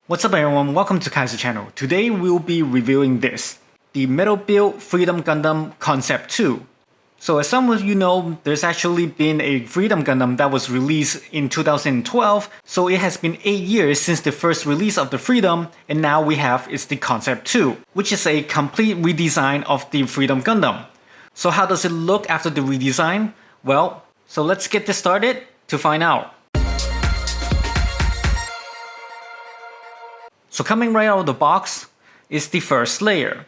What's up everyone, welcome to Kaiser channel. Today we'll be reviewing this, the Metal Build Freedom Gundam Concept 2. So as some of you know, there's actually been a Freedom Gundam that was released in 2012, so it has been 8 years since the first release of the Freedom, and now we have is the Concept 2, which is a complete redesign of the Freedom Gundam. So how does it look after the redesign? Well, so let's get this started to find out. So coming right out of the box is the first layer.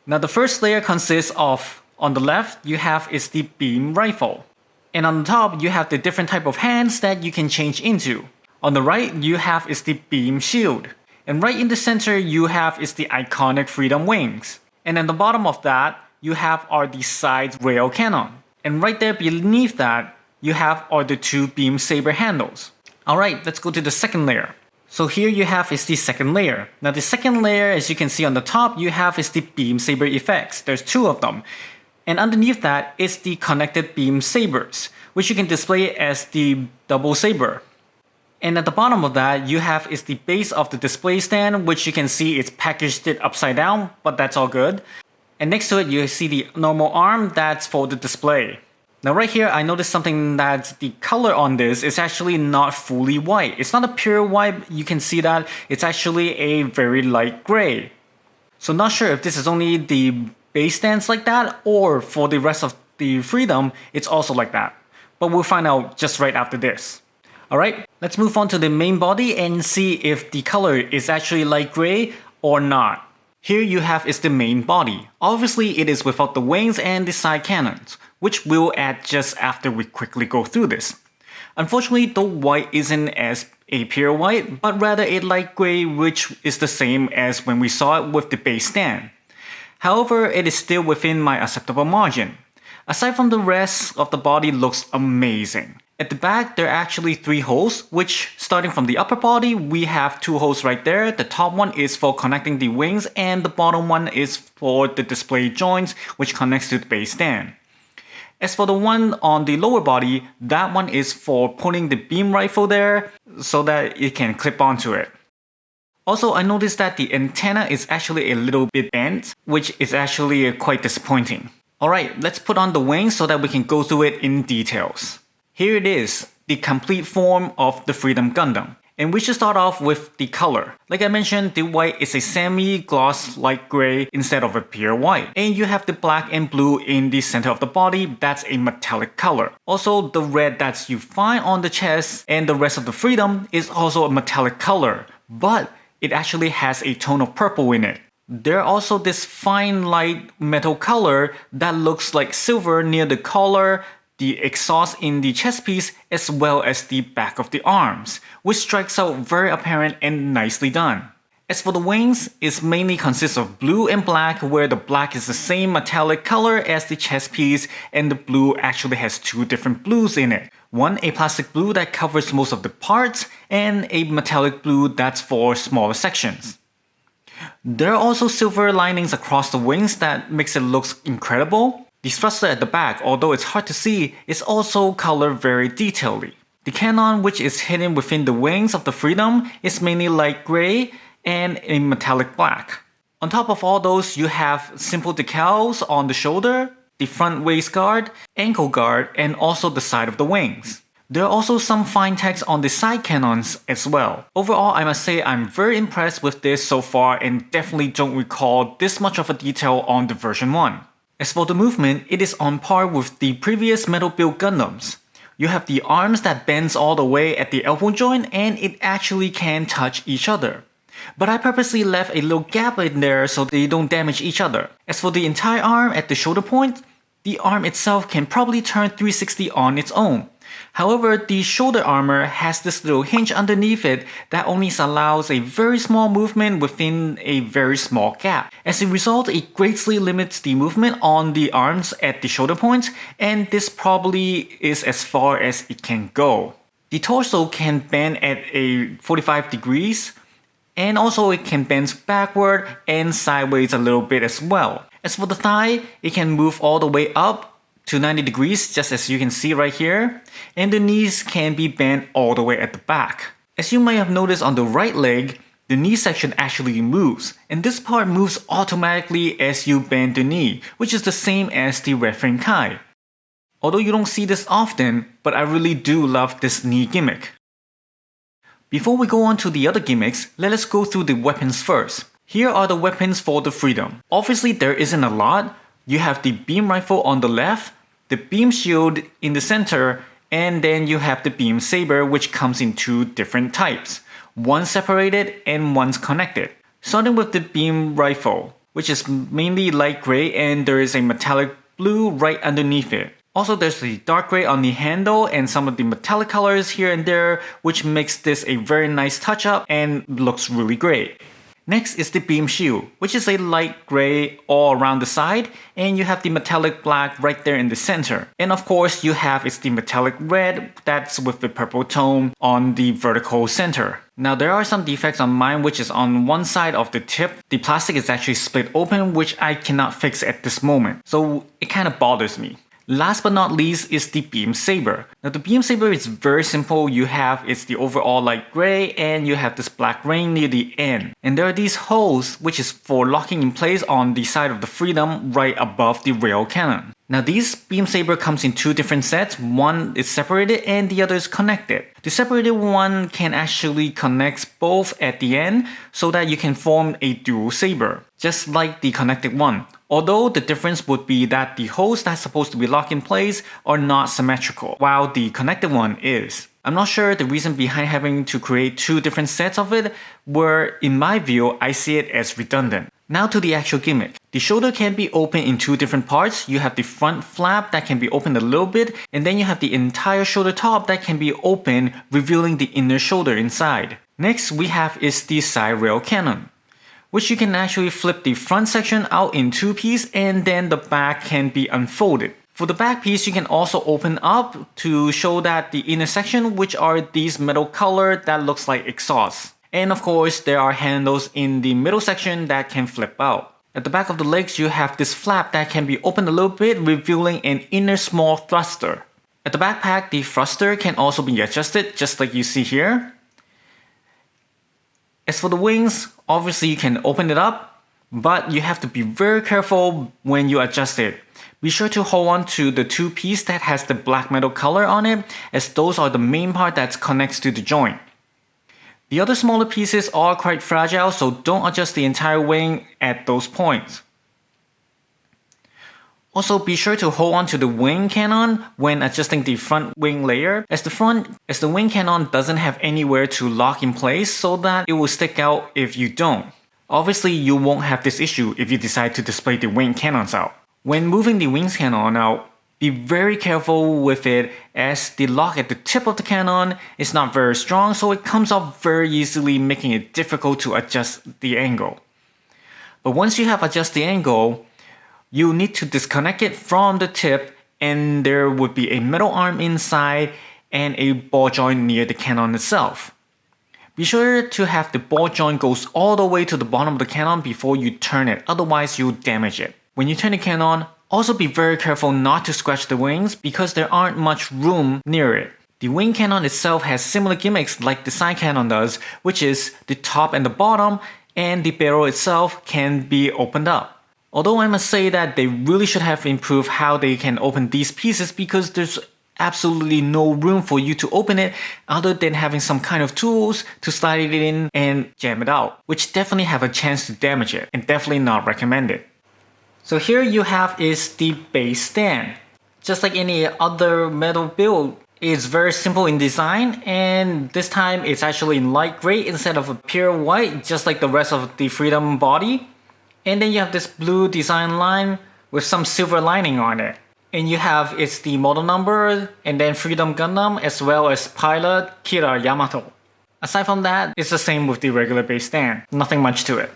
Now the first layer consists of, on the left you have is the beam rifle. And on the top you have the different type of hands that you can change into. On the right you have is the beam shield. And right in the center you have is the iconic freedom wings. And at the bottom of that you have are the side rail cannon. And right there beneath that you have are the two beam saber handles. Alright, let's go to the second layer. So here you have is the second layer. Now the second layer, as you can see on the top, you have is the beam saber effects. There's two of them. And underneath that is the connected beam sabers, which you can display as the double saber. And at the bottom of that, you have is the base of the display stand, which you can see it's packaged it upside down, but that's all good. And next to it, you see the normal arm that's for the display. Now right here, I noticed something that the color on this is actually not fully white. It's not a pure white, you can see that it's actually a very light gray. So not sure if this is only the base stands like that or for the rest of the Freedom, it's also like that. But we'll find out just right after this. Alright, let's move on to the main body and see if the color is actually light gray or not. Here you have is the main body. Obviously it is without the wings and the side cannons, which we'll add just after we quickly go through this. Unfortunately, the white isn't as a pure white, but rather a light gray, which is the same as when we saw it with the base stand. However, it is still within my acceptable margin. Aside from the rest of the body looks amazing. At the back, there are actually 3 holes, which starting from the upper body, we have 2 holes right there. The top one is for connecting the wings and the bottom one is for the display joints, which connects to the base stand. As for the one on the lower body, that one is for putting the beam rifle there so that it can clip onto it. Also, I noticed that the antenna is actually a little bit bent, which is actually quite disappointing. Alright, let's put on the wings so that we can go through it in details. Here it is, the complete form of the Freedom Gundam. And we should start off with the color. Like I mentioned, the white is a semi-gloss light gray instead of a pure white. And you have the black and blue in the center of the body, that's a metallic color. Also, the red that you find on the chest and the rest of the Freedom is also a metallic color, but it actually has a tone of purple in it. There are also this fine light metal color that looks like silver near the collar, the exhaust in the chest piece, as well as the back of the arms, which strikes out very apparent and nicely done. As for the wings, it mainly consists of blue and black, where the black is the same metallic color as the chest piece and the blue actually has 2 different blues in it. One a plastic blue that covers most of the parts and a metallic blue that's for smaller sections. There are also silver linings across the wings that makes it look incredible. The thruster at the back, although it's hard to see, is also colored very detailedly. The cannon, which is hidden within the wings of the Freedom, is mainly light gray and a metallic black. On top of all those, you have simple decals on the shoulder, the front waist guard, ankle guard, and also the side of the wings. There are also some fine text on the side cannons as well. Overall, I must say I'm very impressed with this so far and definitely don't recall this much of a detail on the version 1. As for the movement, it is on par with the previous Metal Build Gundams. You have the arms that bends all the way at the elbow joint and it actually can touch each other. But I purposely left a little gap in there so they don't damage each other. As for the entire arm at the shoulder point, the arm itself can probably turn 360 on its own. However, the shoulder armor has this little hinge underneath it that only allows a very small movement within a very small gap. As a result, it greatly limits the movement on the arms at the shoulder points, and this probably is as far as it can go. The torso can bend at a 45 degrees, and also it can bend backward and sideways a little bit as well. As for the thigh, it can move all the way up to 90 degrees, just as you can see right here, and the knees can be bent all the way at the back. As you might have noticed on the right leg, the knee section actually moves, and this part moves automatically as you bend the knee, which is the same as the red frame Kai. Although you don't see this often, but I really do love this knee gimmick. Before we go on to the other gimmicks, let us go through the weapons first. Here are the weapons for the Freedom. Obviously there isn't a lot. You have the beam rifle on the left, the beam shield in the center, and then you have the beam saber, which comes in two different types. One separated and one's connected. Starting with the beam rifle, which is mainly light gray and there is a metallic blue right underneath it. Also there's the dark gray on the handle and some of the metallic colors here and there, which makes this a very nice touch up and looks really great. Next is the beam shield, which is a light gray all around the side, and you have the metallic black right there in the center. And of course you have the metallic red that's with the purple tone on the vertical center. Now there are some defects on mine, which is on one side of the tip. The plastic is actually split open, which I cannot fix at this moment. So it kind of bothers me. Last but not least is the beam saber. Now the beam saber is very simple. You have the overall light gray and you have this black ring near the end. And there are these holes which is for locking in place on the side of the Freedom right above the rail cannon. Now this beam saber comes in two different sets. One is separated and the other is connected. The separated one can actually connect both at the end so that you can form a dual saber, just like the connected one. Although the difference would be that the holes that's supposed to be locked in place are not symmetrical, while the connected one is. I'm not sure the reason behind having to create two different sets of it, where in my view, I see it as redundant. Now to the actual gimmick. The shoulder can be opened in two different parts. You have the front flap that can be opened a little bit, and then you have the entire shoulder top that can be opened, revealing the inner shoulder inside. Next we have the side rail cannon, which you can actually flip the front section out in two pieces and then the back can be unfolded. For the back piece, you can also open up to show that the inner section, which are these metal color that looks like exhaust. And of course, there are handles in the middle section that can flip out. At the back of the legs, you have this flap that can be opened a little bit, revealing an inner small thruster. At the backpack, the thruster can also be adjusted, just like you see here. As for the wings, obviously you can open it up, but you have to be very careful when you adjust it. Be sure to hold on to the two piece that has the black metal color on it, as those are the main part that connects to the joint. The other smaller pieces are quite fragile, so don't adjust the entire wing at those points. Also be sure to hold on to the wing cannon when adjusting the front wing layer, as the wing cannon doesn't have anywhere to lock in place so that it will stick out if you don't. Obviously you won't have this issue if you decide to display the wing cannons out. When moving the wings cannon out, be very careful with it, as the lock at the tip of the cannon is not very strong, so it comes off very easily, making it difficult to adjust the angle. But once you have adjusted the angle, you need to disconnect it from the tip, and there would be a metal arm inside and a ball joint near the cannon itself. Be sure to have the ball joint goes all the way to the bottom of the cannon before you turn it, otherwise you'll damage it. When you turn the cannon, also be very careful not to scratch the wings because there aren't much room near it. The wing cannon itself has similar gimmicks like the side cannon does, which is the top and the bottom, and the barrel itself can be opened up. Although I must say that they really should have improved how they can open these pieces, because there's absolutely no room for you to open it other than having some kind of tools to slide it in and jam it out, which definitely have a chance to damage it and definitely not recommended. So here you have the base stand. Just like any other metal build, it's very simple in design, and this time it's actually in light gray instead of a pure white, just like the rest of the Freedom body. And then you have this blue design line with some silver lining on it. And you have the model number and then Freedom Gundam as well as pilot Kira Yamato. Aside from that, it's the same with the regular base stand. Nothing much to it.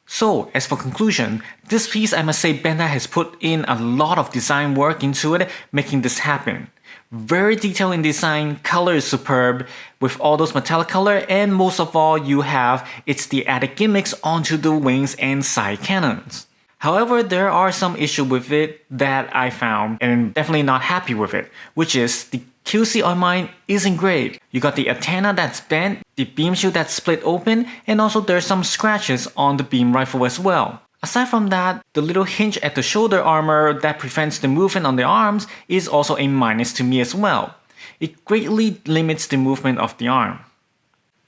So, as for conclusion, this piece I must say Bandai has put in a lot of design work into it, making this happen. Very detailed in design, color is superb, with all those metallic color, and most of all you have the added gimmicks onto the wings and side cannons. However, there are some issues with it that I found and definitely not happy with it, which is the QC on mine isn't great. You got the antenna that's bent, the beam shield that's split open, and also there's some scratches on the beam rifle as well. Aside from that, the little hinge at the shoulder armor that prevents the movement on the arms is also a minus to me as well. It greatly limits the movement of the arm.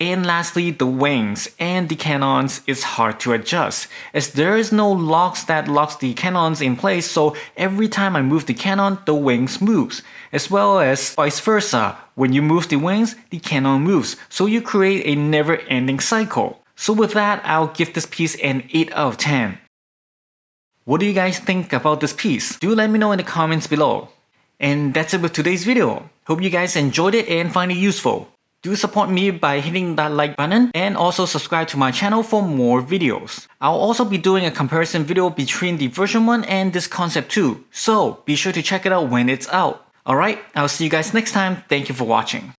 And lastly, the wings and the cannons is hard to adjust, as there is no locks that locks the cannons in place, so every time I move the cannon, the wings moves, as well as vice versa. When you move the wings, the cannon moves, so you create a never-ending cycle. So with that, I'll give this piece an 8 out of 10. What do you guys think about this piece? Do let me know in the comments below. And that's it with today's video. Hope you guys enjoyed it and find it useful. Do support me by hitting that like button and also subscribe to my channel for more videos. I'll also be doing a comparison video between the version 1 and this concept 2, so be sure to check it out when it's out. Alright, I'll see you guys next time. Thank you for watching.